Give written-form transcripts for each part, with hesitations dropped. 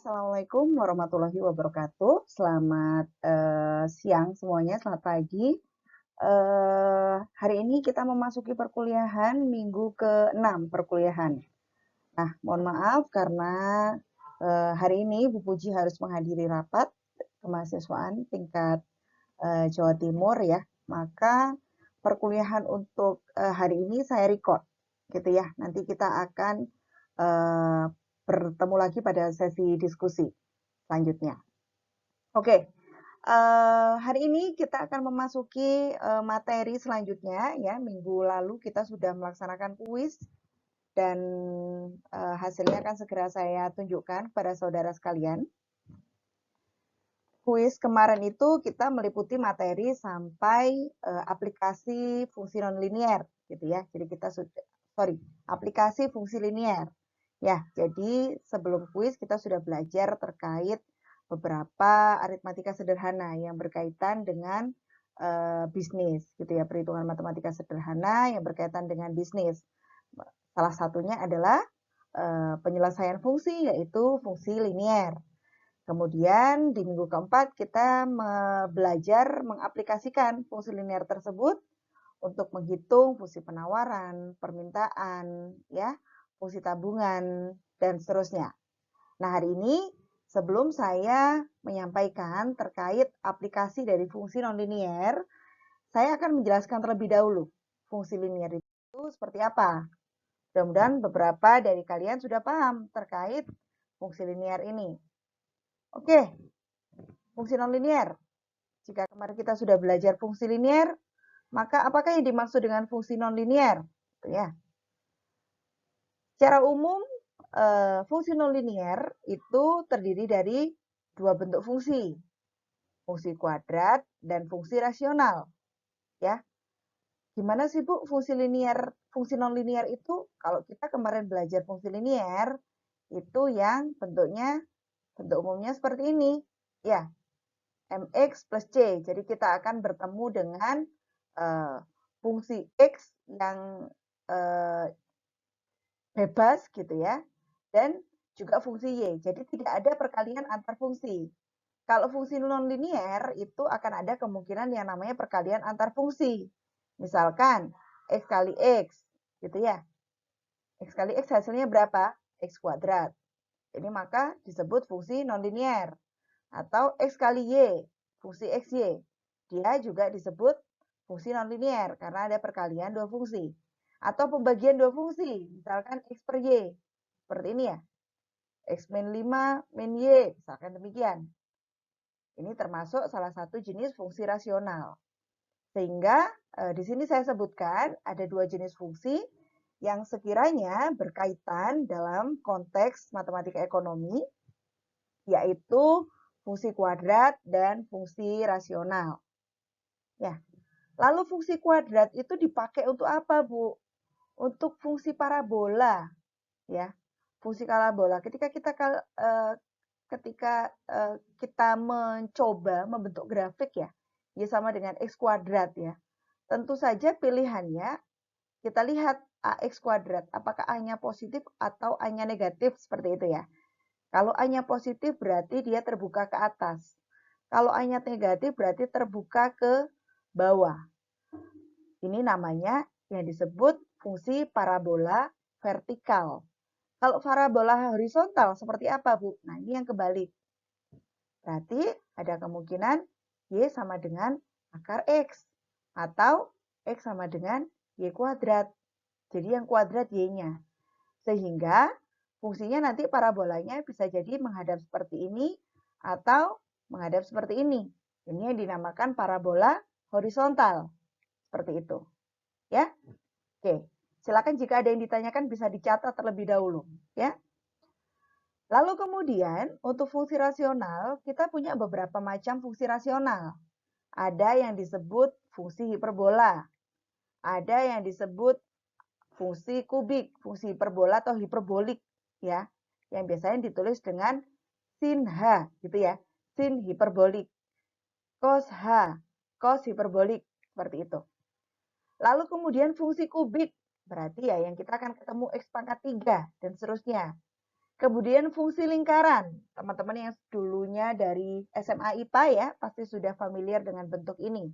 Assalamualaikum warahmatullahi wabarakatuh. Selamat siang semuanya, selamat pagi. Hari ini kita memasuki perkuliahan minggu ke-6 perkuliahan. Nah, mohon maaf karena hari ini Bu Puji harus menghadiri rapat kemahasiswaan tingkat Jawa Timur ya. Maka perkuliahan untuk hari ini saya record gitu ya. Nanti kita akan bertemu lagi pada sesi diskusi selanjutnya. Oke, hari ini kita akan memasuki materi selanjutnya ya. Minggu lalu kita sudah melaksanakan kuis dan hasilnya akan segera saya tunjukkan kepada saudara sekalian. Kuis kemarin itu kita meliputi materi sampai aplikasi fungsi nonlinier gitu ya. Jadi kita aplikasi fungsi linier. Ya, jadi sebelum kuis kita sudah belajar terkait beberapa aritmatika sederhana yang berkaitan dengan bisnis gitu ya, perhitungan matematika sederhana yang berkaitan dengan bisnis. Salah satunya adalah penyelesaian fungsi yaitu fungsi linier. Kemudian di minggu keempat kita belajar mengaplikasikan fungsi linier tersebut untuk menghitung fungsi penawaran, permintaan, ya, fungsi tabungan, dan seterusnya. Nah, hari ini sebelum saya menyampaikan terkait aplikasi dari fungsi nonlinier, saya akan menjelaskan terlebih dahulu fungsi linier itu seperti apa. Mudah-mudahan beberapa dari kalian sudah paham terkait fungsi linier ini. Oke, fungsi nonlinier. Jika kemarin kita sudah belajar fungsi linier, maka apakah yang dimaksud dengan fungsi nonlinier? Ya. Secara umum, fungsi nonlinier itu terdiri dari dua bentuk fungsi kuadrat dan fungsi rasional. Ya, gimana sih Bu fungsi nonlinier itu? Kalau kita kemarin belajar fungsi linier, itu yang bentuk umumnya seperti ini. Ya, mx plus c. Jadi kita akan bertemu dengan fungsi x yang bebas gitu ya, dan juga fungsi y. Jadi tidak ada perkalian antar fungsi. Kalau fungsi nonlinier itu akan ada kemungkinan yang namanya perkalian antar fungsi. Misalkan x kali x gitu ya. X kali x hasilnya berapa? X kuadrat. Jadi maka disebut fungsi nonlinier. Atau x kali y, fungsi xy. Dia juga disebut fungsi nonlinier karena ada perkalian dua fungsi. Atau pembagian dua fungsi, misalkan x per y. Seperti ini ya. X min 5 min y, misalkan demikian. Ini termasuk salah satu jenis fungsi rasional. Sehingga di sini saya sebutkan ada dua jenis fungsi yang sekiranya berkaitan dalam konteks matematika ekonomi, yaitu fungsi kuadrat dan fungsi rasional. Ya. Lalu fungsi kuadrat itu dipakai untuk apa, Bu? Untuk fungsi parabola, ya. Fungsi parabola. Ketika kita mencoba membentuk grafik ya, y sama dengan x kuadrat ya. Tentu saja pilihannya kita lihat ax kuadrat, apakah a-nya positif atau a-nya negatif seperti itu ya. Kalau a-nya positif berarti dia terbuka ke atas. Kalau a-nya negatif berarti terbuka ke bawah. Ini namanya yang disebut fungsi parabola vertikal. Kalau parabola horizontal seperti apa, Bu? Nah, ini yang kebalik. Berarti ada kemungkinan y sama dengan akar x. Atau x sama dengan y kuadrat. Jadi yang kuadrat y-nya. Sehingga fungsinya nanti parabolanya bisa jadi menghadap seperti ini atau menghadap seperti ini. Ini yang dinamakan parabola horizontal. Seperti itu. Ya. Oke. Silakan jika ada yang ditanyakan bisa dicatat terlebih dahulu, ya. Lalu kemudian untuk fungsi rasional kita punya beberapa macam fungsi rasional. Ada yang disebut fungsi hiperbola. Ada yang disebut fungsi kubik, fungsi hiperbola atau hiperbolik ya. Yang biasanya ditulis dengan sin H gitu ya. Sin hiperbolik. Cos H, cos hiperbolik seperti itu. Lalu kemudian fungsi kubik, berarti ya yang kita akan ketemu x pangkat 3 dan seterusnya. Kemudian fungsi lingkaran. Teman-teman yang dulunya dari SMA IPA ya, pasti sudah familiar dengan bentuk ini.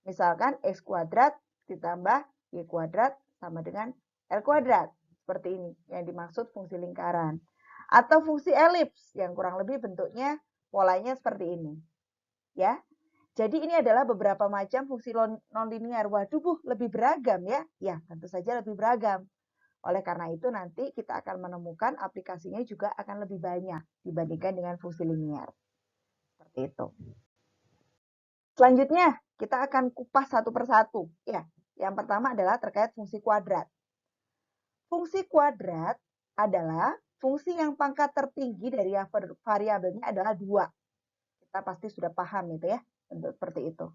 Misalkan X kuadrat ditambah Y kuadrat sama dengan L kuadrat. Seperti ini yang dimaksud fungsi lingkaran. Atau fungsi elips yang kurang lebih bentuknya polanya seperti ini. Ya. Jadi ini adalah beberapa macam fungsi nonlinear. Waduh, Bu, lebih beragam ya? Ya, tentu saja lebih beragam. Oleh karena itu nanti kita akan menemukan aplikasinya juga akan lebih banyak dibandingkan dengan fungsi linear. Seperti itu. Selanjutnya, kita akan kupas satu persatu. Ya, yang pertama adalah terkait fungsi kuadrat. Fungsi kuadrat adalah fungsi yang pangkat tertinggi dari variabelnya adalah 2. Kita pasti sudah paham itu ya, bentuk seperti itu.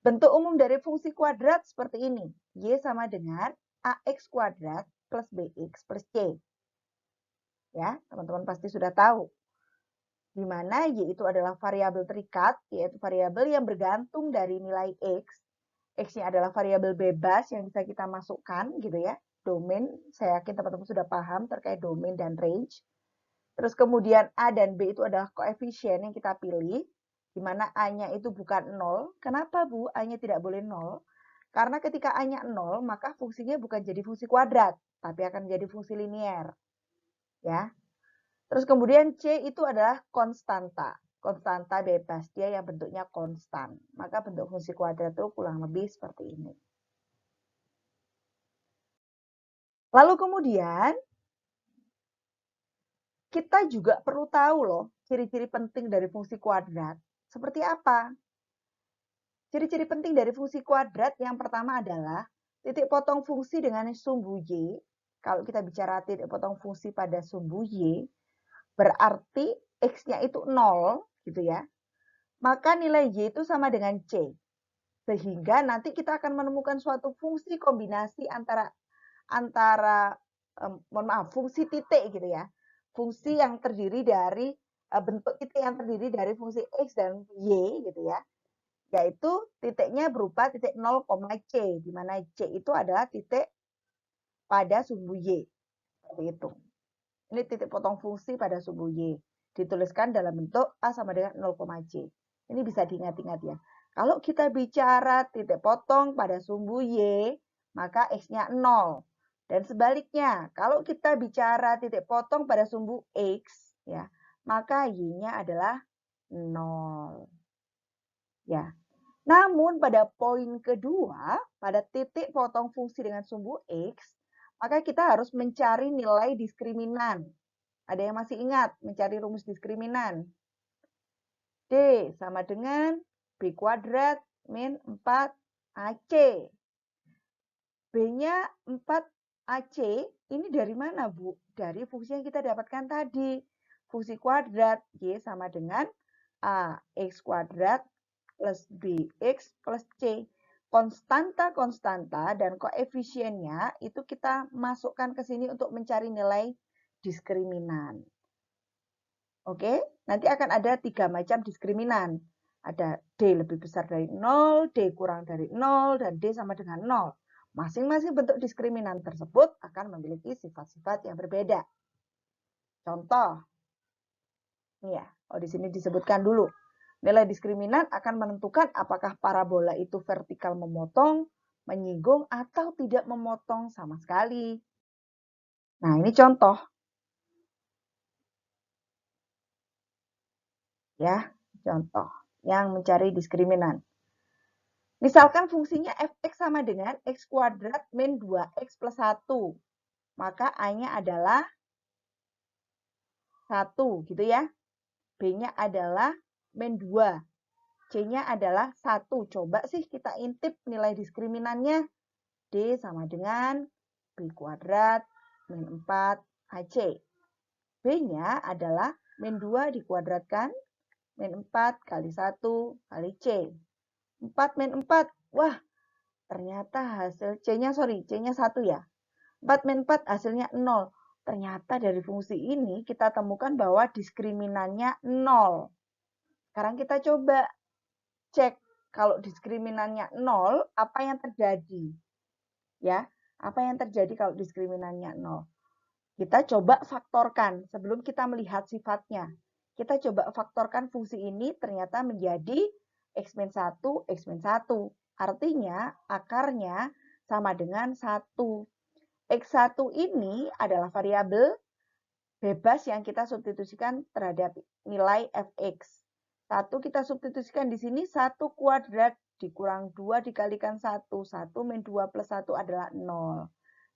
Bentuk umum dari fungsi kuadrat seperti ini. Y sama dengan AX kuadrat plus BX plus C. Ya, teman-teman pasti sudah tahu. Di mana Y itu adalah variabel terikat, yaitu variabel yang bergantung dari nilai X. X-nya adalah variabel bebas yang bisa kita masukkan gitu ya. Domain, saya yakin teman-teman sudah paham terkait domain dan range. Terus kemudian A dan B itu adalah koefisien yang kita pilih, di mana A-nya itu bukan 0. Kenapa, Bu? A-nya tidak boleh 0. Karena ketika A-nya 0, maka fungsinya bukan jadi fungsi kuadrat, tapi akan menjadi fungsi linear. Ya. Terus kemudian C itu adalah konstanta. Konstanta bebas, dia yang bentuknya konstan. Maka bentuk fungsi kuadrat itu kurang lebih seperti ini. Lalu kemudian, kita juga perlu tahu loh, ciri-ciri penting dari fungsi kuadrat. Seperti apa? Ciri-ciri penting dari fungsi kuadrat yang pertama adalah titik potong fungsi dengan sumbu Y. Kalau kita bicara titik potong fungsi pada sumbu Y, berarti X-nya itu 0, gitu ya. Maka nilai Y itu sama dengan C. Sehingga nanti kita akan menemukan suatu fungsi kombinasi antara fungsi titik gitu ya. Fungsi yang terdiri dari bentuk titik yang terdiri dari fungsi X dan Y gitu ya. Yaitu titiknya berupa titik 0, C, di mana C itu adalah titik pada sumbu Y. Seperti itu. Ini titik potong fungsi pada sumbu Y. Dituliskan dalam bentuk A sama dengan 0, C. Ini bisa diingat-ingat ya. Kalau kita bicara titik potong pada sumbu Y, maka X-nya 0. Dan sebaliknya, kalau kita bicara titik potong pada sumbu X, ya, maka Y-nya adalah 0. Ya. Namun pada poin kedua, pada titik potong fungsi dengan sumbu X, maka kita harus mencari nilai diskriminan. Ada yang masih ingat mencari rumus diskriminan? D sama dengan B kuadrat min 4AC. B-nya 4AC ini dari mana, Bu? Dari fungsi yang kita dapatkan tadi. Fungsi kuadrat Y sama dengan AX kuadrat plus BX plus C. Konstanta-konstanta dan koefisiennya itu kita masukkan ke sini untuk mencari nilai diskriminan. Oke, nanti akan ada 3 macam diskriminan. Ada D lebih besar dari 0, D kurang dari 0, dan D sama dengan 0. Masing-masing bentuk diskriminan tersebut akan memiliki sifat-sifat yang berbeda. Contoh, ini ya, di sini disebutkan dulu. Nilai diskriminan akan menentukan apakah parabola itu vertikal memotong, menyinggung, atau tidak memotong sama sekali. Nah, ini contoh. Ya, contoh yang mencari diskriminan. Misalkan fungsinya fx sama dengan x kuadrat min 2x plus 1. Maka A-nya adalah 1 gitu ya. B-nya adalah min 2. C-nya adalah 1. Coba sih kita intip nilai diskriminan-nya. D sama dengan B kuadrat min 4 AC. B-nya adalah min 2 dikuadratkan min 4 kali 1 kali C. 4 min 4. Wah, ternyata hasil C-nya 1 ya. 4 min 4 hasilnya 0. Ternyata dari fungsi ini kita temukan bahwa diskriminannya 0. Sekarang kita coba cek kalau diskriminannya 0, apa yang terjadi? Ya, apa yang terjadi kalau diskriminannya 0? Kita coba faktorkan sebelum kita melihat sifatnya. Kita coba faktorkan fungsi ini ternyata menjadi X-1, X-1. Artinya akarnya sama dengan 1. X1 ini adalah variabel bebas yang kita substitusikan terhadap nilai fx. 1 kita substitusikan di sini 1 kuadrat dikurang 2 dikalikan 1. 1 min 2 plus 1 adalah 0.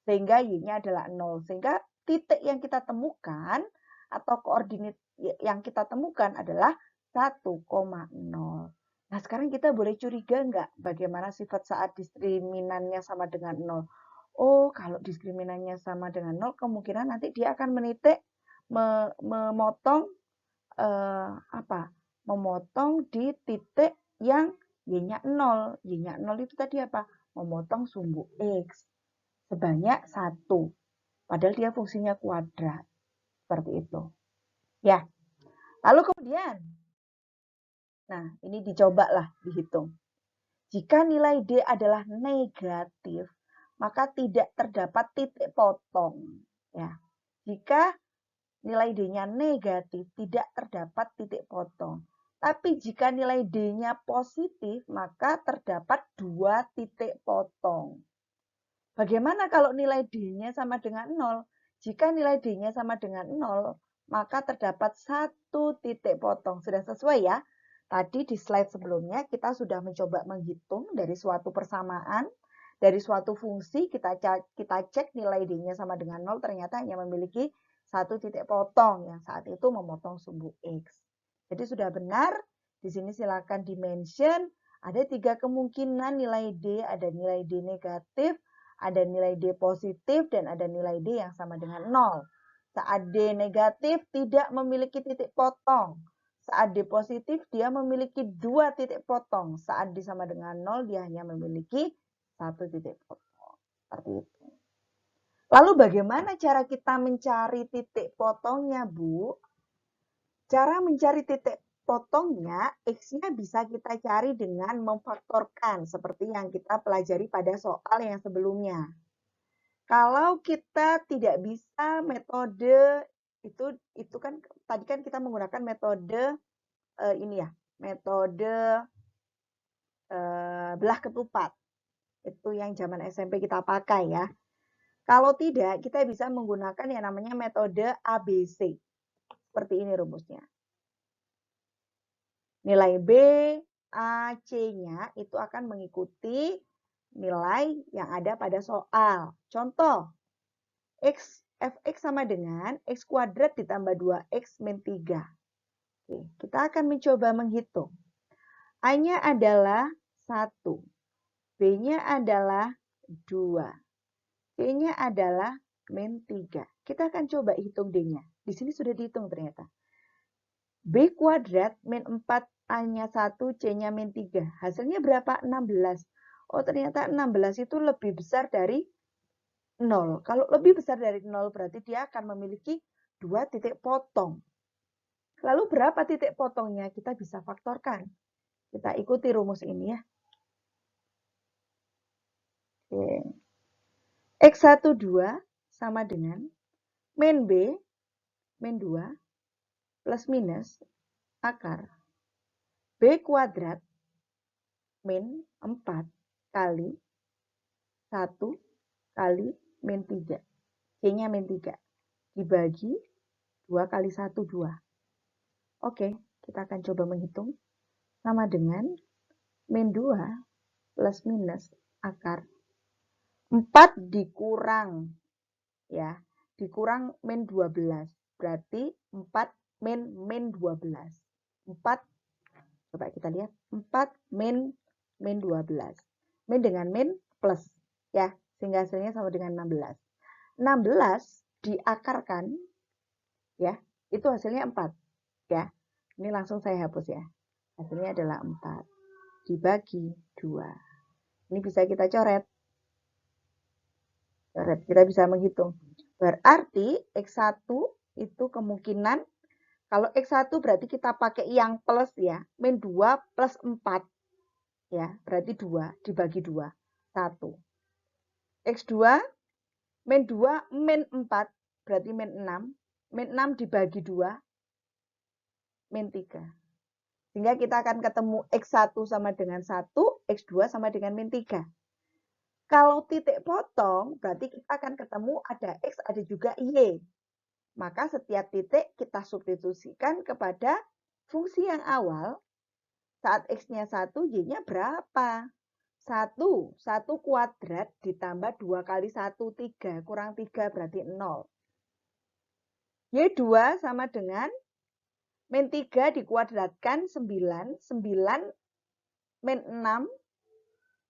Sehingga y-nya adalah 0. Sehingga titik yang kita temukan atau koordinat yang kita temukan adalah 1,0. Nah, sekarang kita boleh curiga nggak bagaimana sifat saat diskriminannya sama dengan 0? Oh, kalau diskriminannya sama dengan 0, kemungkinan nanti dia akan menitik memotong memotong di titik yang y-nya 0. Y-nya 0 itu tadi apa? Memotong sumbu X sebanyak 1. Padahal dia fungsinya kuadrat. Seperti itu. Ya. Lalu kemudian, nah ini dicobalah dihitung. Jika nilai D adalah negatif, maka tidak terdapat titik potong. Ya. Jika nilai D-nya negatif, tidak terdapat titik potong. Tapi jika nilai D-nya positif, maka terdapat 2 titik potong. Bagaimana kalau nilai D-nya sama dengan 0? Jika nilai D-nya sama dengan 0, maka terdapat 1 titik potong. Sudah sesuai ya? Tadi di slide sebelumnya kita sudah mencoba menghitung dari suatu persamaan, dari suatu fungsi kita cek nilai D-nya sama dengan 0, ternyata hanya memiliki 1 titik potong yang saat itu memotong sumbu X. Jadi sudah benar, di sini silakan dimention, ada 3 kemungkinan nilai D, ada nilai D negatif, ada nilai D positif, dan ada nilai D yang sama dengan 0. Saat D negatif tidak memiliki titik potong. Saat D positif dia memiliki 2 titik potong. Saat D sama dengan 0 dia hanya memiliki 1 titik potong. Seperti itu. Lalu bagaimana cara kita mencari titik potongnya, Bu? Cara mencari titik potongnya, X-nya bisa kita cari dengan memfaktorkan, seperti yang kita pelajari pada soal yang sebelumnya. Kalau kita tidak bisa metode, itu kan tadi kan kita menggunakan metode ini ya, metode belah ketupat. Itu yang zaman SMP kita pakai ya. Kalau tidak, kita bisa menggunakan yang namanya metode ABC. Seperti ini rumusnya. Nilai B, A, C-nya itu akan mengikuti nilai yang ada pada soal. Contoh, fx sama dengan x kuadrat ditambah 2x min 3. Oke, kita akan mencoba menghitung. A-nya adalah 1. B-nya adalah 2. C-nya adalah min 3. Kita akan coba hitung D-nya. Di sini sudah dihitung ternyata. B kuadrat min 4, A-nya 1, C-nya min 3. Hasilnya berapa? 16. Oh, ternyata 16 itu lebih besar dari 0. Kalau lebih besar dari 0 berarti dia akan memiliki 2 titik potong. Lalu berapa titik potongnya? Kita bisa faktorkan. Kita ikuti rumus ini ya. Oke. X12 sama dengan min B, min 2, plus minus akar B kuadrat min 4 kali 1 kali min 3. C-nya min 3. Dibagi 2 kali 1, 2. Oke, kita akan coba menghitung. Sama dengan min 2 plus minus akar 4 dikurang, ya, dikurang min 12. Berarti 4 min 12. 4, coba kita lihat. 4 min 12. Min dengan min plus, ya, sehingga hasilnya sama dengan 16. 16 diakarkan, ya, itu hasilnya 4, ya. Ini langsung saya hapus ya. Hasilnya adalah 4 dibagi 2. Ini bisa kita coret. Kita bisa menghitung. Berarti X1 itu kemungkinan, kalau X1 berarti kita pakai yang plus ya. Min 2 plus 4. Ya, berarti 2 dibagi 2. 1. X2 min 2 min 4 berarti min 6. Min 6 dibagi 2, min 3. Sehingga kita akan ketemu X1 sama dengan 1, X2 sama dengan min 3. Kalau titik potong, berarti kita akan ketemu ada X, ada juga Y. Maka setiap titik kita substitusikan kepada fungsi yang awal. Saat X-nya 1, Y-nya berapa? 1 kuadrat ditambah 2 kali 1, 3. Kurang 3 berarti 0. Y2 sama dengan min 3 dikuadratkan 9. 9 min 6.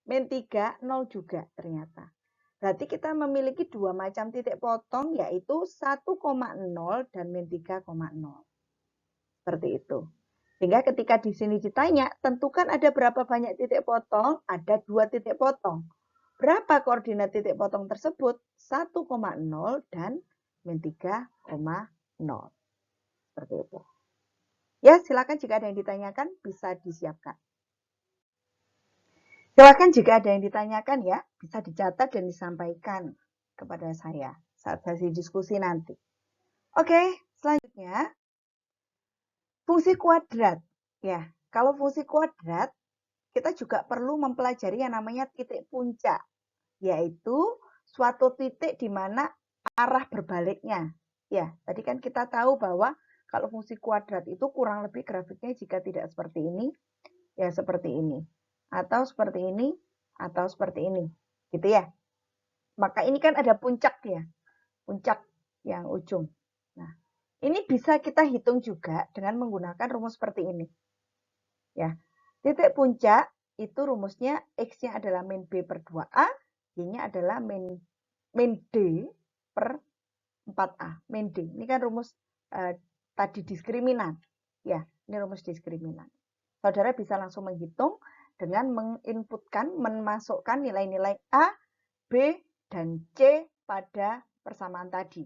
Min 3, 0 juga ternyata. Berarti kita memiliki dua macam titik potong, yaitu 1,0 dan min 3,0. Seperti itu. Sehingga ketika di sini ditanya, tentukan ada berapa banyak titik potong? Ada 2 titik potong. Berapa koordinat titik potong tersebut? 1,0 dan min 3,0. Seperti itu. Ya, silakan jika ada yang ditanyakan, bisa disiapkan. Silakan jika ada yang ditanyakan ya, bisa dicatat dan disampaikan kepada saya saat sesi diskusi nanti. Oke, selanjutnya fungsi kuadrat. Ya, kalau fungsi kuadrat kita juga perlu mempelajari yang namanya titik puncak, yaitu suatu titik di mana arah berbaliknya. Ya, tadi kan kita tahu bahwa kalau fungsi kuadrat itu kurang lebih grafiknya jika tidak seperti ini, ya seperti ini. Atau seperti ini, atau seperti ini. Gitu ya. Maka ini kan ada puncak ya. Puncak yang ujung. Nah, ini bisa kita hitung juga dengan menggunakan rumus seperti ini. Ya. Titik puncak itu rumusnya X-nya adalah min B per 2A, Y-nya adalah min D per 4A. Min D. Ini kan rumus tadi diskriminan. Ya, ini rumus diskriminan. Saudara bisa langsung menghitung dengan menginputkan, memasukkan nilai-nilai A, B, dan C pada persamaan tadi.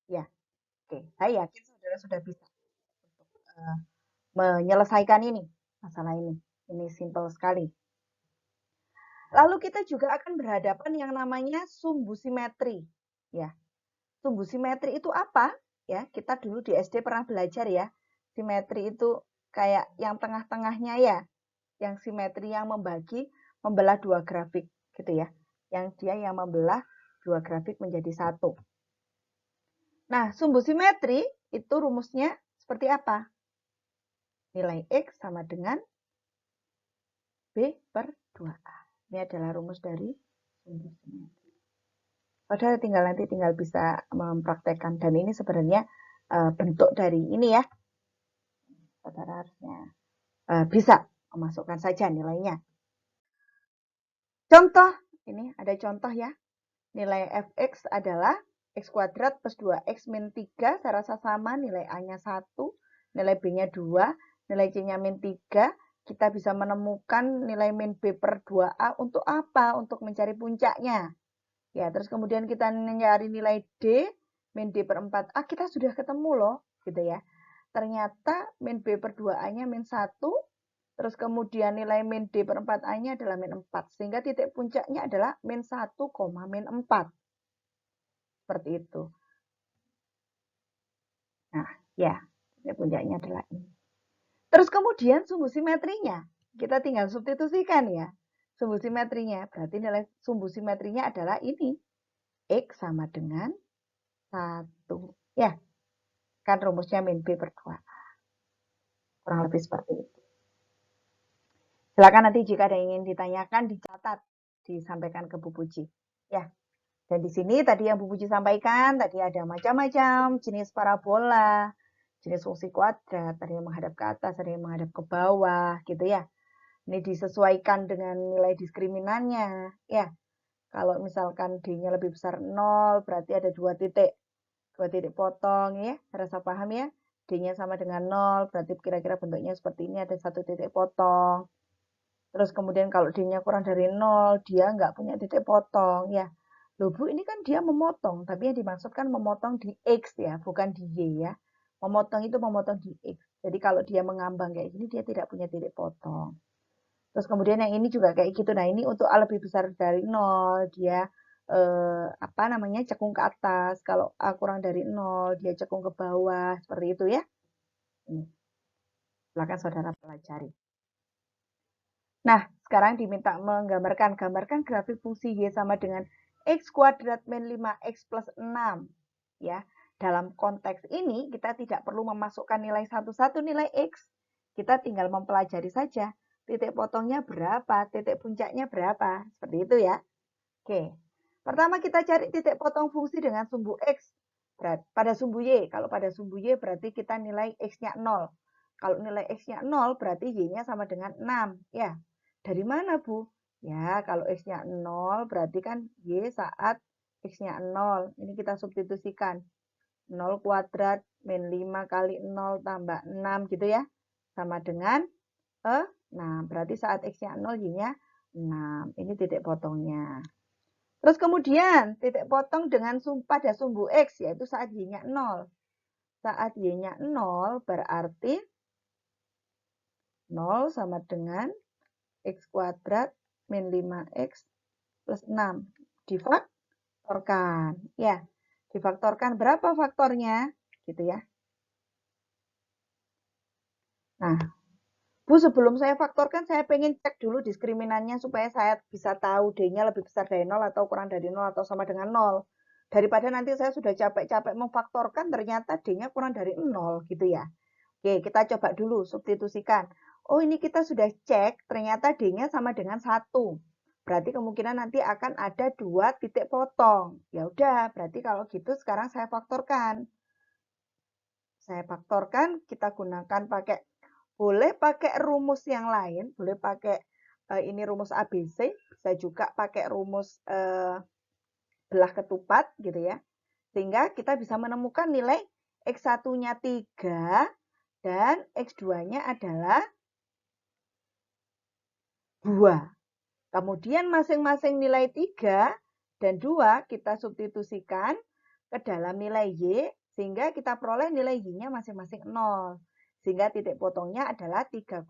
Ya, oke. Saya yakin saudara sudah bisa untuk menyelesaikan ini, masalah ini. Ini simpel sekali. Lalu kita juga akan berhadapan yang namanya sumbu simetri. Ya, sumbu simetri itu apa? Ya, kita dulu di SD pernah belajar ya. Simetri itu kayak yang tengah-tengahnya ya. Yang simetri yang membelah dua grafik gitu ya. Yang dia yang membelah dua grafik menjadi satu. Nah, sumbu simetri itu rumusnya seperti apa? Nilai X sama dengan B per 2A. Ini adalah rumus dari sumbu simetri. Saudara tinggal bisa mempraktekkan. Dan ini sebenarnya bentuk dari ini ya. Saudara harusnya bisa memasukkan saja nilainya. Contoh, ini ada contoh ya. Nilai fx adalah x kuadrat plus 2x min 3, saya rasa sama, nilai a-nya 1, nilai b-nya 2, nilai c-nya min 3. Kita bisa menemukan nilai min b per 2a untuk apa? Untuk mencari puncaknya. Ya, terus kemudian kita mencari nilai d, min d per 4a, kita sudah ketemu loh, gitu ya. Ternyata min b per 2a-nya min 1, terus kemudian nilai min D per 4A-nya adalah min 4. Sehingga titik puncaknya adalah min 1, min 4. Seperti itu. Nah, ya, titik puncaknya adalah ini. Terus kemudian sumbu simetrinya. Kita tinggal substitusikan ya. Sumbu simetrinya. Berarti nilai sumbu simetrinya adalah ini. X sama dengan 1. Ya, kan rumusnya min B per 2A. Kurang lebih seperti itu. Silakan nanti jika ada yang ingin ditanyakan, dicatat, disampaikan ke Bu Puji. Ya, dan di sini tadi yang Bu Puji sampaikan, tadi ada macam-macam jenis parabola, jenis fungsi kuadrat, ada yang menghadap ke atas, ada yang menghadap ke bawah, gitu ya. Ini disesuaikan dengan nilai diskriminannya, ya. Kalau misalkan D-nya lebih besar 0, berarti ada 2 titik potong, ya. Rasa paham ya? D-nya sama dengan 0, berarti kira-kira bentuknya seperti ini, ada 1 titik potong. Terus kemudian kalau D-nya kurang dari 0, dia nggak punya titik potong. Ya, loh Bu, ini kan dia memotong, tapi yang dimaksudkan memotong di X ya, bukan di Y ya. Memotong itu memotong di X. Jadi kalau dia mengambang kayak gini, dia tidak punya titik potong. Terus kemudian yang ini juga kayak gitu. Nah, ini untuk A lebih besar dari 0, dia cekung ke atas. Kalau A kurang dari 0, dia cekung ke bawah. Seperti itu ya. Ini. Silakan saudara pelajari. Nah, sekarang diminta gambarkan grafik fungsi Y sama dengan X kuadrat min 5X plus 6. Ya, dalam konteks ini kita tidak perlu memasukkan nilai satu-satu nilai X. Kita tinggal mempelajari saja titik potongnya berapa, titik puncaknya berapa. Seperti itu ya. Oke. Pertama kita cari titik potong fungsi dengan sumbu X. Pada sumbu Y. Kalau pada sumbu Y berarti kita nilai X-nya 0. Kalau nilai X-nya 0 berarti Y-nya sama dengan 6. Ya. Dari mana, Bu? Ya, kalau X-nya 0 berarti kan Y saat X-nya 0. Ini kita substitusikan. 0 kuadrat min 5 kali 0 tambah 6 gitu ya. Sama dengan 6. Berarti saat X-nya 0, Y-nya 6. Ini titik potongnya. Terus kemudian titik potong dengan pada sumbu X, yaitu saat Y-nya 0. Saat Y-nya 0 berarti 0 sama dengan X kuadrat min 5X plus 6. Difaktorkan. Ya, difaktorkan berapa faktornya? Gitu ya. Nah, Bu, sebelum saya faktorkan, saya pengen cek dulu diskriminannya supaya saya bisa tahu D-nya lebih besar dari 0 atau kurang dari 0 atau sama dengan 0. Daripada nanti saya sudah capek-capek memfaktorkan, ternyata D-nya kurang dari 0 gitu ya. Oke, kita coba dulu substitusikan. Oh, ini kita sudah cek, ternyata D-nya sama dengan 1. Berarti kemungkinan nanti akan ada 2 titik potong. Ya udah, berarti kalau gitu sekarang saya faktorkan. Saya faktorkan, kita gunakan boleh pakai rumus yang lain, boleh pakai ini rumus ABC, bisa juga pakai rumus belah ketupat gitu ya. Sehingga kita bisa menemukan nilai X1-nya 3 dan X2-nya adalah 2. Kemudian masing-masing nilai 3 dan 2 kita substitusikan ke dalam nilai Y, sehingga kita peroleh nilai Y-nya masing-masing 0. Sehingga titik potongnya adalah 3,0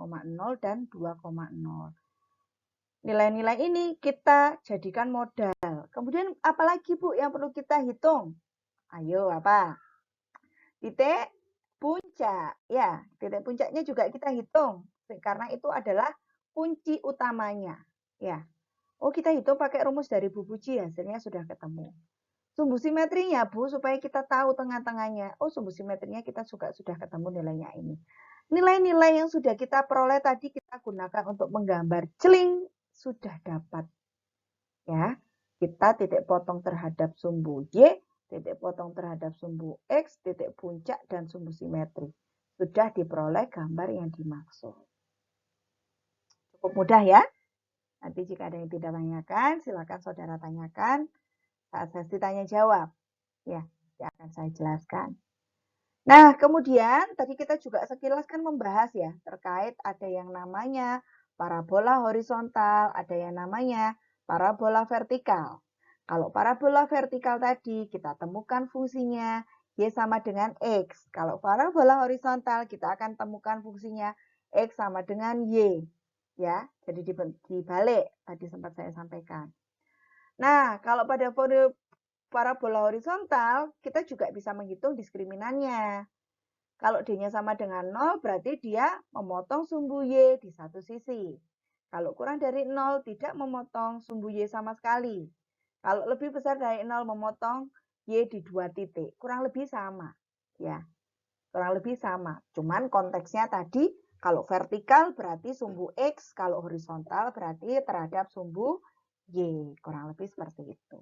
dan 2,0. Nilai-nilai ini kita jadikan modal. Kemudian apalagi Bu yang perlu kita hitung? Ayo apa? Titik puncak. Ya, titik puncaknya juga kita hitung. Karena itu adalah kunci utamanya. Ya. Oh, kita hitung pakai rumus dari Bu Puji, hasilnya sudah ketemu. Sumbu simetrinya, Bu, supaya kita tahu tengah-tengahnya. Oh, sumbu simetrinya kita juga sudah ketemu nilainya ini. Nilai-nilai yang sudah kita peroleh tadi kita gunakan untuk menggambar celing sudah dapat. Ya, kita titik potong terhadap sumbu Y, titik potong terhadap sumbu X, titik puncak, dan sumbu simetri. Sudah diperoleh gambar yang dimaksud. Cukup mudah ya. Nanti jika ada yang tidak tanyakan, silakan saudara tanyakan. Saat sesi tanya jawab, ya akan saya jelaskan. Nah, kemudian tadi kita juga sekilas kan membahas ya terkait ada yang namanya parabola horizontal, ada yang namanya parabola vertikal. Kalau parabola vertikal tadi kita temukan fungsinya Y sama dengan X. Kalau parabola horizontal kita akan temukan fungsinya X sama dengan Y. Ya, jadi dibalik tadi sempat saya sampaikan. Nah, kalau pada parabola horizontal, kita juga bisa menghitung diskriminannya. Kalau D-nya sama dengan 0, berarti dia memotong sumbu Y di satu sisi. Kalau kurang dari 0, tidak memotong sumbu Y sama sekali. Kalau lebih besar dari 0, memotong Y di 2 titik. Kurang lebih sama. Ya, kurang lebih sama. Cuman konteksnya tadi, kalau vertikal berarti sumbu X, kalau horizontal berarti terhadap sumbu Y. Kurang lebih seperti itu.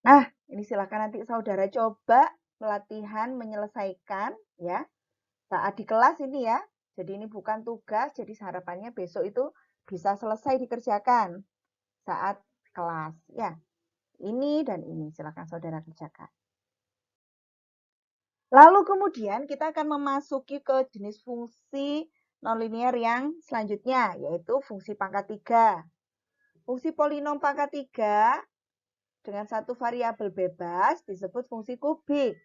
Nah, ini silakan nanti saudara coba pelatihan menyelesaikan ya saat di kelas ini ya. Jadi ini bukan tugas, jadi harapannya besok itu bisa selesai dikerjakan saat kelas ya. Ini dan ini silakan saudara kerjakan. Lalu kemudian kita akan memasuki ke jenis fungsi nonlinear yang selanjutnya, yaitu fungsi pangkat 3. Fungsi polinom pangkat 3 dengan satu variabel bebas disebut fungsi kubik.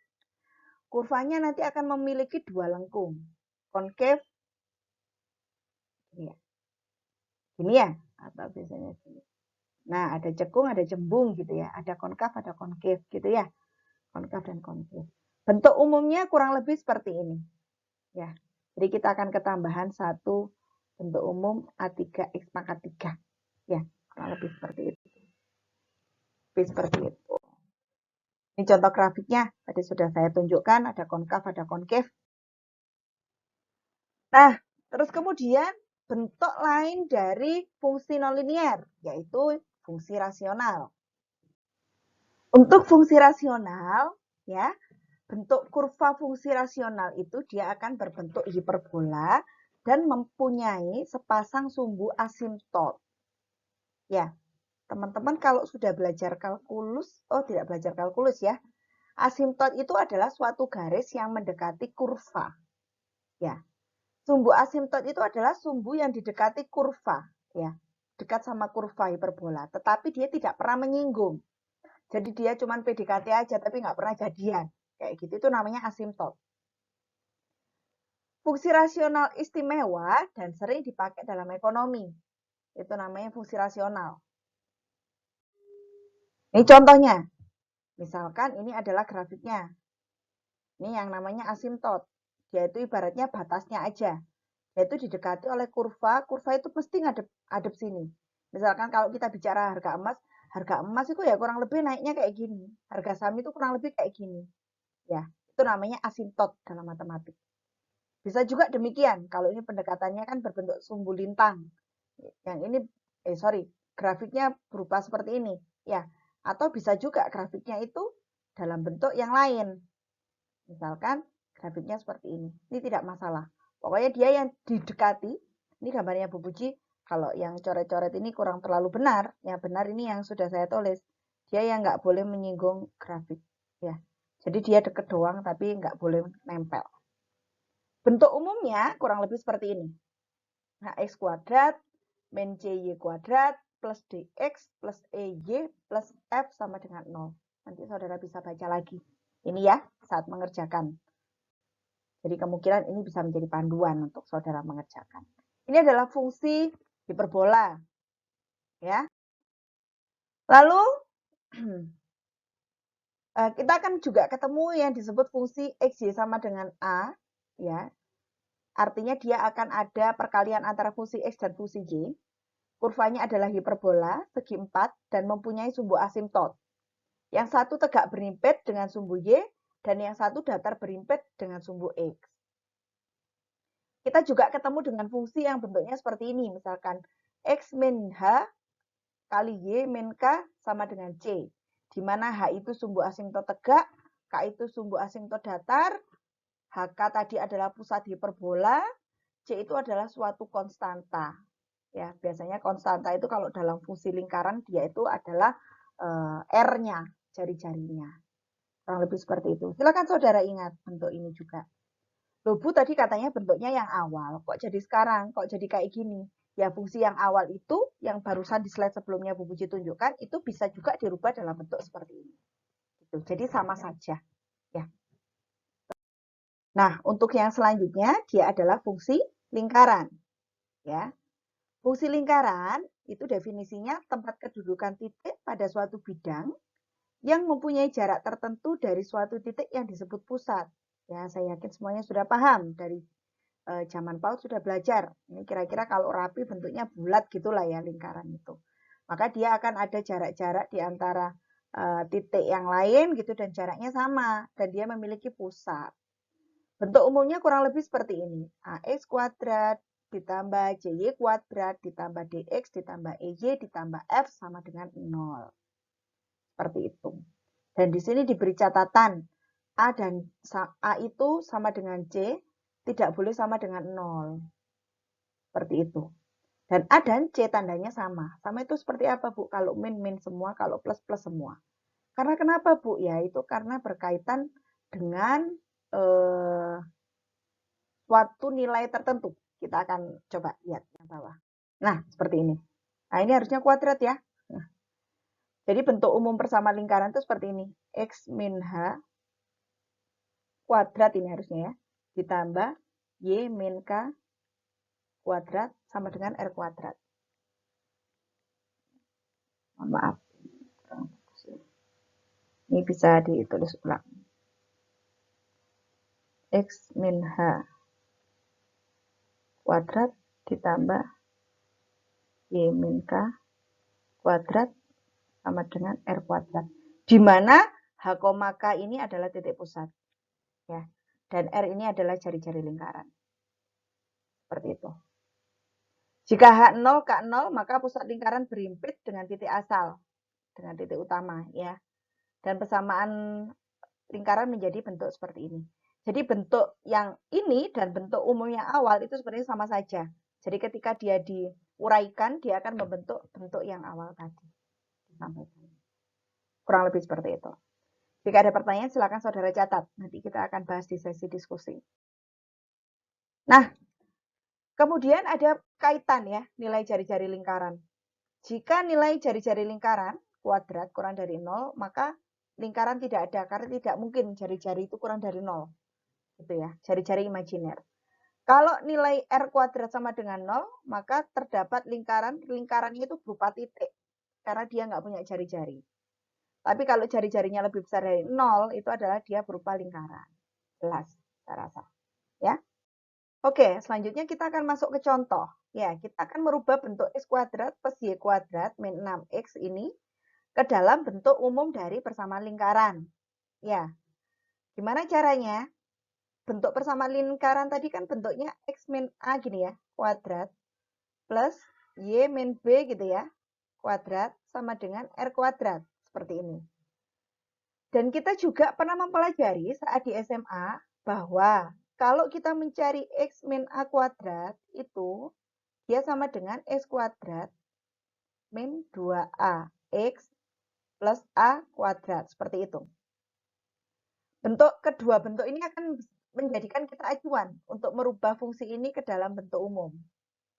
Kurvanya nanti akan memiliki 2 lengkung. Konkav, ini ya. Gini ya, atau biasanya gini. Nah, ada cekung, ada jembung gitu ya. Ada konkav, ada konkav gitu ya. Konkav dan konkav. Bentuk umumnya kurang lebih seperti ini. Ya. Jadi kita akan ketambahan satu bentuk umum A3X pangkat 3. Ya, kurang lebih seperti itu. Seperti itu. Ini contoh grafiknya. Tadi sudah saya tunjukkan, ada konkav, ada konkav. Nah, terus kemudian bentuk lain dari fungsi nonlinier, yaitu fungsi rasional. Untuk fungsi rasional, ya, bentuk kurva fungsi rasional itu dia akan berbentuk hiperbola dan mempunyai sepasang sumbu asimtot. Ya, teman-teman kalau sudah belajar kalkulus, tidak belajar kalkulus ya. Asimtot itu adalah suatu garis yang mendekati kurva. Ya, sumbu asimtot itu adalah sumbu yang didekati kurva, ya, dekat sama kurva hiperbola, tetapi dia tidak pernah menyinggung. Jadi dia cuma PDKT aja, tapi nggak pernah jadian. Kayak gitu, itu namanya asimtot. Fungsi rasional istimewa dan sering dipakai dalam ekonomi. Itu namanya fungsi rasional. Ini contohnya. Misalkan ini adalah grafiknya. Ini yang namanya asimtot. Dia itu ibaratnya batasnya aja. Yaitu didekati oleh kurva. Kurva itu pasti ngadep sini. Misalkan kalau kita bicara harga emas itu ya kurang lebih naiknya kayak gini. Harga saham itu kurang lebih kayak gini. Ya, itu namanya asimtot dalam matematik. Bisa juga demikian. Kalau ini pendekatannya kan berbentuk sumbu lintang. Yang ini, grafiknya berupa seperti ini. Ya, atau bisa juga grafiknya itu dalam bentuk yang lain. Misalkan grafiknya seperti ini. Ini tidak masalah. Pokoknya dia yang didekati. Ini gambarnya Bu Puji. Kalau yang coret-coret ini kurang terlalu benar. Yang benar ini yang sudah saya tulis. Dia yang nggak boleh menyinggung grafik. Ya, jadi dia deket doang tapi nggak boleh nempel. Bentuk umumnya kurang lebih seperti ini. Nah, X kuadrat min CY kuadrat plus DX plus EY plus F sama dengan 0. Nanti saudara bisa baca lagi. Ini ya, saat mengerjakan. Jadi kemungkinan ini bisa menjadi panduan untuk saudara mengerjakan. Ini adalah fungsi hiperbola. Ya. Lalu, kita akan juga ketemu yang disebut fungsi XY sama dengan A. Ya. Artinya dia akan ada perkalian antara fungsi X dan fungsi Y. Kurvanya adalah hiperbola, segi 4, dan mempunyai sumbu asimtot. Yang satu tegak berimpit dengan sumbu Y, dan yang satu datar berimpit dengan sumbu X. Kita juga ketemu dengan fungsi yang bentuknya seperti ini. Misalkan X min H kali Y min K sama dengan C. Di mana H itu sumbu asimtot tegak, K itu sumbu asimtot datar, HK tadi adalah pusat hiperbola, C itu adalah suatu konstanta. Ya, biasanya konstanta itu kalau dalam fungsi lingkaran dia itu adalah R-nya, jari-jarinya. Kurang lebih seperti itu. Silakan saudara ingat bentuk ini juga. Loh Bu, tadi katanya bentuknya yang awal. Kok jadi sekarang? Kok jadi kayak gini? Ya, fungsi yang awal itu, yang barusan di slide sebelumnya Bu Puji tunjukkan, itu bisa juga dirubah dalam bentuk seperti ini. Gitu. Jadi sama saja. Ya. Nah, untuk yang selanjutnya, dia adalah fungsi lingkaran. Ya. Fungsi lingkaran itu definisinya tempat kedudukan titik pada suatu bidang yang mempunyai jarak tertentu dari suatu titik yang disebut pusat. Ya, saya yakin semuanya sudah paham dari zaman PAUD sudah belajar. Ini kira-kira kalau rapi bentuknya bulat gitulah ya lingkaran itu. Maka dia akan ada jarak-jarak di antara titik yang lain gitu dan jaraknya sama dan dia memiliki pusat. Bentuk umumnya kurang lebih seperti ini. AX kuadrat ditambah CY kuadrat, ditambah DX, ditambah EY, ditambah F sama dengan 0. Seperti itu. Dan di sini diberi catatan, A itu sama dengan C, tidak boleh sama dengan 0. Seperti itu. Dan A dan C tandanya sama. Sama itu seperti apa, Bu? Kalau min, min semua, kalau plus, plus semua. Karena kenapa, Bu? Ya, itu karena berkaitan dengan suatu nilai tertentu. Kita akan coba lihat yang bawah. Nah, seperti ini. Nah, ini harusnya kuadrat ya. Nah, jadi bentuk umum persama lingkaran itu seperti ini. X min H kuadrat ini harusnya ya. Ditambah Y min K kuadrat sama dengan R kuadrat. Mohon maaf. Ini bisa ditulis ulang. X min H kuadrat ditambah Y min K kuadrat sama dengan R kuadrat. Di mana H, K ini adalah titik pusat. Ya. Dan R ini adalah jari-jari lingkaran. Seperti itu. Jika H0, K0, maka pusat lingkaran berhimpit dengan titik asal. Dengan titik utama. Ya. Dan persamaan lingkaran menjadi bentuk seperti ini. Jadi bentuk yang ini dan bentuk umum yang awal itu sebenarnya sama saja. Jadi ketika dia diuraikan, dia akan membentuk bentuk yang awal tadi. Kurang lebih seperti itu. Jika ada pertanyaan, silakan saudara catat. Nanti kita akan bahas di sesi diskusi. Nah, kemudian ada kaitan ya, nilai jari-jari lingkaran. Jika nilai jari-jari lingkaran kuadrat kurang dari 0, maka lingkaran tidak ada, karena tidak mungkin jari-jari itu kurang dari 0. Gitu ya, jari-jari imajiner. Kalau nilai R kuadrat sama dengan 0, maka terdapat lingkarannya itu berupa titik. Karena dia nggak punya jari-jari. Tapi kalau jari-jarinya lebih besar dari 0, itu adalah dia berupa lingkaran. Jelas, saya rasa. Ya. Oke, selanjutnya kita akan masuk ke contoh. Ya, kita akan merubah bentuk X kuadrat plus Y kuadrat min 6X ini ke dalam bentuk umum dari persamaan lingkaran. Ya, gimana caranya? Bentuk persamaan lingkaran tadi kan bentuknya X min A gini ya, kuadrat plus Y min B gitu ya, kuadrat sama dengan R kuadrat. Seperti ini. Dan kita juga pernah mempelajari saat di SMA bahwa kalau kita mencari X min A kuadrat itu dia sama dengan X kuadrat min 2A X plus A kuadrat. Seperti itu. Kedua bentuk ini akan menjadikan kita acuan untuk merubah fungsi ini ke dalam bentuk umum.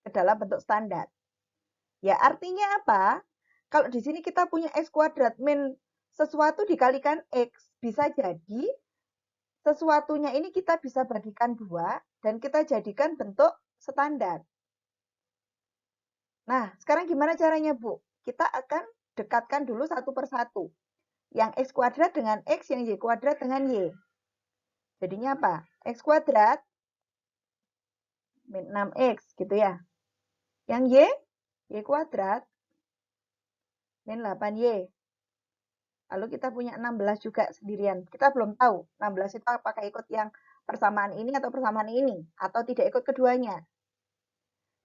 Ke dalam bentuk standar. Ya artinya apa? Kalau di sini kita punya X kuadrat min sesuatu dikalikan X. Bisa jadi sesuatunya ini kita bisa bagikan 2 dan kita jadikan bentuk standar. Nah, sekarang gimana caranya, Bu? Kita akan dekatkan dulu satu persatu. Yang X kuadrat dengan X, yang Y kuadrat dengan Y. Jadinya apa? X kuadrat min 6X gitu ya. Yang Y kuadrat min 8Y. Lalu kita punya 16 juga sendirian. Kita belum tahu 16 itu apakah ikut yang persamaan ini atau persamaan ini. Atau tidak ikut keduanya.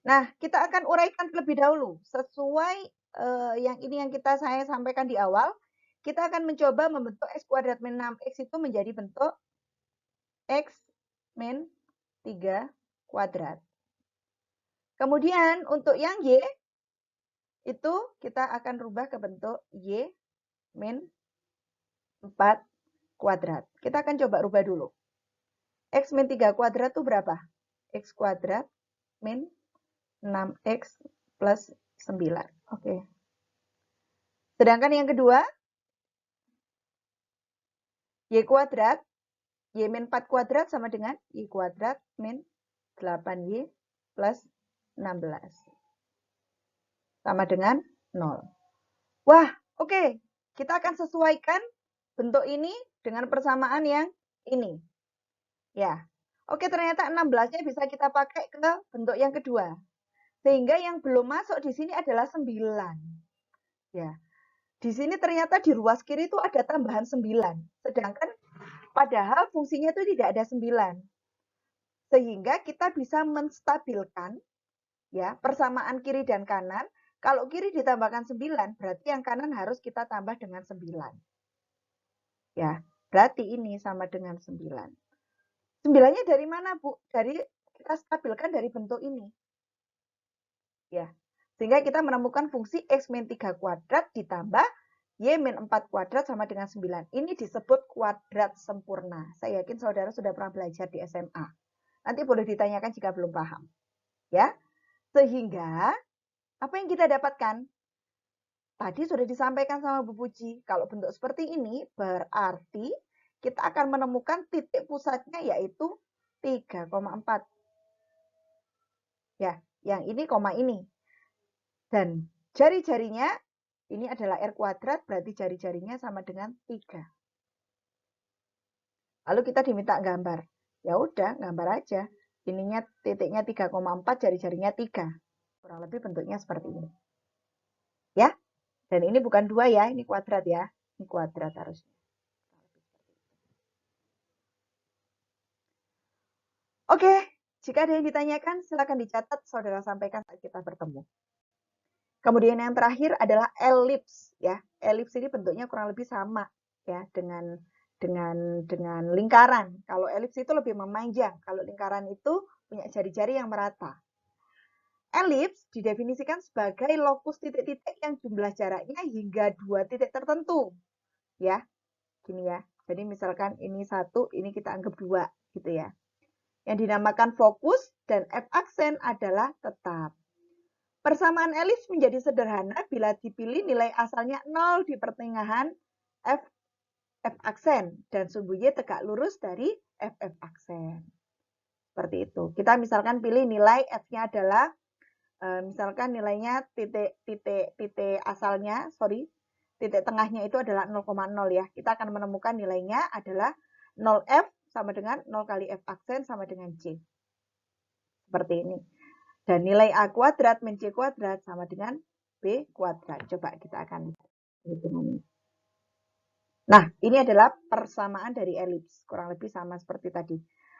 Nah, kita akan uraikan terlebih dahulu. Sesuai yang saya sampaikan di awal, kita akan mencoba membentuk X kuadrat min 6X itu menjadi bentuk X min 3 kuadrat. Kemudian untuk yang Y, itu kita akan rubah ke bentuk Y min 4 kuadrat. Kita akan coba rubah dulu. X min 3 kuadrat itu berapa? X kuadrat min 6X plus 9. Oke. Sedangkan yang kedua, Y kuadrat, Y min 4 kuadrat sama dengan Y kuadrat min 8Y plus 16. Sama dengan 0. Wah, oke. Kita akan sesuaikan bentuk ini dengan persamaan yang ini. Ya. Oke, ternyata 16-nya bisa kita pakai ke bentuk yang kedua. Sehingga yang belum masuk di sini adalah 9. Ya. Di sini ternyata di ruas kiri itu ada tambahan 9. Sedangkan padahal fungsinya itu tidak ada 9. Sehingga kita bisa menstabilkan ya persamaan kiri dan kanan. Kalau kiri ditambahkan 9, berarti yang kanan harus kita tambah dengan 9. Ya, berarti ini sama dengan 9. 9-nya dari mana, Bu? Kita stabilkan dari bentuk ini. Ya. Sehingga kita menemukan fungsi X min 3 kuadrat ditambah Y min 4 kuadrat sama dengan 9. Ini disebut kuadrat sempurna. Saya yakin saudara sudah pernah belajar di SMA. Nanti boleh ditanyakan jika belum paham. Ya. Sehingga apa yang kita dapatkan? Tadi sudah disampaikan sama Bu Puji. Kalau bentuk seperti ini berarti kita akan menemukan titik pusatnya yaitu 3,4. Ya, yang ini koma ini. Dan jari-jarinya Ini adalah R kuadrat, berarti jari-jarinya sama dengan 3. Lalu kita diminta gambar. Ya udah, gambar aja. Ininya titiknya 3,4, jari-jarinya 3. Kurang lebih bentuknya seperti ini. Ya, dan ini bukan 2 ya, ini kuadrat ya. Ini kuadrat harusnya. Oke, jika ada yang ditanyakan, silakan dicatat, saudara sampaikan saat kita bertemu. Kemudian yang terakhir adalah elips ya. Elips ini bentuknya kurang lebih sama ya dengan lingkaran. Kalau elips itu lebih memanjang, kalau lingkaran itu punya jari-jari yang merata. Elips didefinisikan sebagai lokus titik-titik yang jumlah jaraknya hingga 2 titik tertentu. Ya, gini ya. Jadi misalkan ini 1, ini kita anggap 2 gitu ya. Yang dinamakan fokus dan F aksen adalah tetap. Persamaan elips menjadi sederhana bila dipilih nilai asalnya 0 di pertengahan F aksen dan sumbu Y tegak lurus dari F aksen. Seperti itu. Kita misalkan pilih nilai F-nya adalah misalkan nilainya titik asalnya, titik tengahnya itu adalah 0,0 ya. Kita akan menemukan nilainya adalah 0F sama dengan 0 kali F aksen sama dengan C. Seperti ini. Dan nilai A kuadrat min C kuadrat sama dengan B kuadrat. Coba kita akan lihat hitungannya. Nah, ini adalah persamaan dari elips. Kurang lebih sama seperti tadi.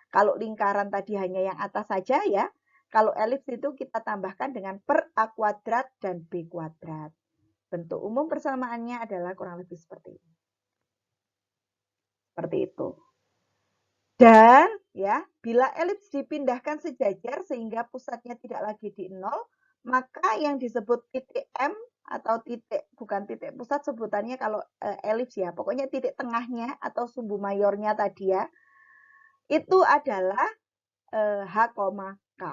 Kalau lingkaran tadi hanya yang atas saja ya. Kalau elips itu kita tambahkan dengan per A kuadrat dan B kuadrat. Bentuk umum persamaannya adalah kurang lebih seperti ini. Seperti itu. Dan ya, bila elips dipindahkan sejajar sehingga pusatnya tidak lagi di 0, maka yang disebut titik M atau titik, bukan titik pusat sebutannya kalau elips ya, pokoknya titik tengahnya atau sumbu mayornya tadi ya, itu adalah H, K.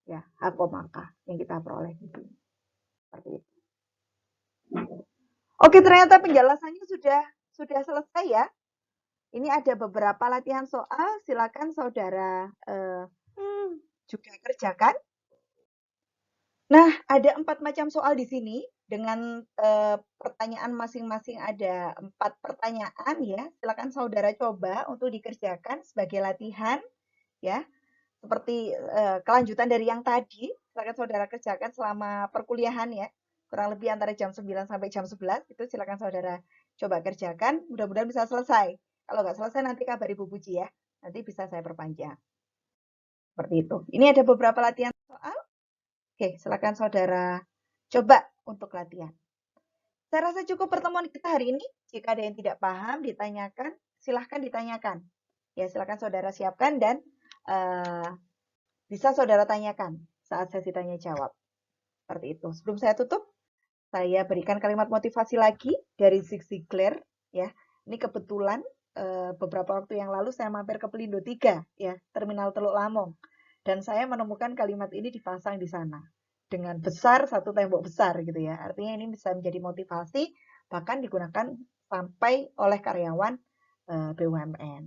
Ya, H, K yang kita peroleh di sini. Seperti itu. Oke, ternyata penjelasannya sudah selesai ya. Ini ada beberapa latihan soal, silakan saudara juga kerjakan. Nah, ada 4 macam soal di sini dengan pertanyaan masing-masing ada 4 pertanyaan ya. Silakan saudara coba untuk dikerjakan sebagai latihan ya. Seperti kelanjutan dari yang tadi, silakan saudara kerjakan selama perkuliahan ya. Kurang lebih antara jam 9 sampai jam 11 itu silakan saudara coba kerjakan. Mudah-mudahan bisa selesai. Kalau nggak selesai nanti kabari Bu Puji ya. Nanti bisa saya perpanjang. Seperti itu. Ini ada beberapa latihan soal. Oke, silakan saudara coba untuk latihan. Saya rasa cukup pertemuan kita hari ini. Jika ada yang tidak paham, ditanyakan, silahkan ditanyakan. Ya, silakan saudara siapkan dan bisa saudara tanyakan saat sesi tanya jawab. Seperti itu. Sebelum saya tutup, saya berikan kalimat motivasi lagi dari Zig Ziglar. Ya, ini kebetulan beberapa waktu yang lalu saya mampir ke Pelindo 3, ya, Terminal Teluk Lamong. Dan saya menemukan kalimat ini dipasang di sana. Dengan besar, satu tembok besar gitu ya. Artinya ini bisa menjadi motivasi, bahkan digunakan sampai oleh karyawan BUMN.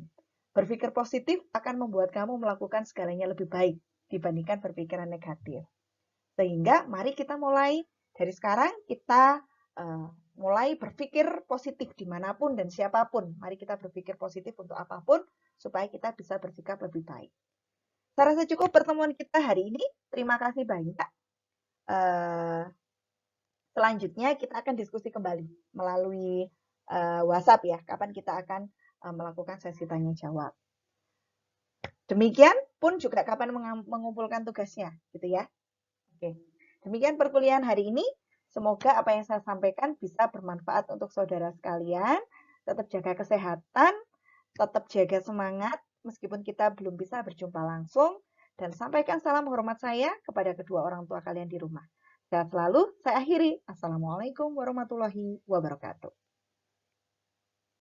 Berpikir positif akan membuat kamu melakukan segalanya lebih baik dibandingkan berpikiran negatif. Sehingga mari kita mulai dari sekarang, kita mulai berpikir positif dimanapun dan siapapun. Mari kita berpikir positif untuk apapun supaya kita bisa bersikap lebih baik. Saya rasa cukup pertemuan kita hari ini. Terima kasih banyak. Selanjutnya kita akan diskusi kembali melalui WhatsApp ya. Kapan kita akan melakukan sesi tanya jawab. Demikian pun juga kapan mengumpulkan tugasnya, gitu ya. Oke. Demikian perkuliahan hari ini. Semoga apa yang saya sampaikan bisa bermanfaat untuk saudara sekalian. Tetap jaga kesehatan, tetap jaga semangat, meskipun kita belum bisa berjumpa langsung. Dan sampaikan salam hormat saya kepada kedua orang tua kalian di rumah. Sehat selalu, saya akhiri. Assalamualaikum warahmatullahi wabarakatuh.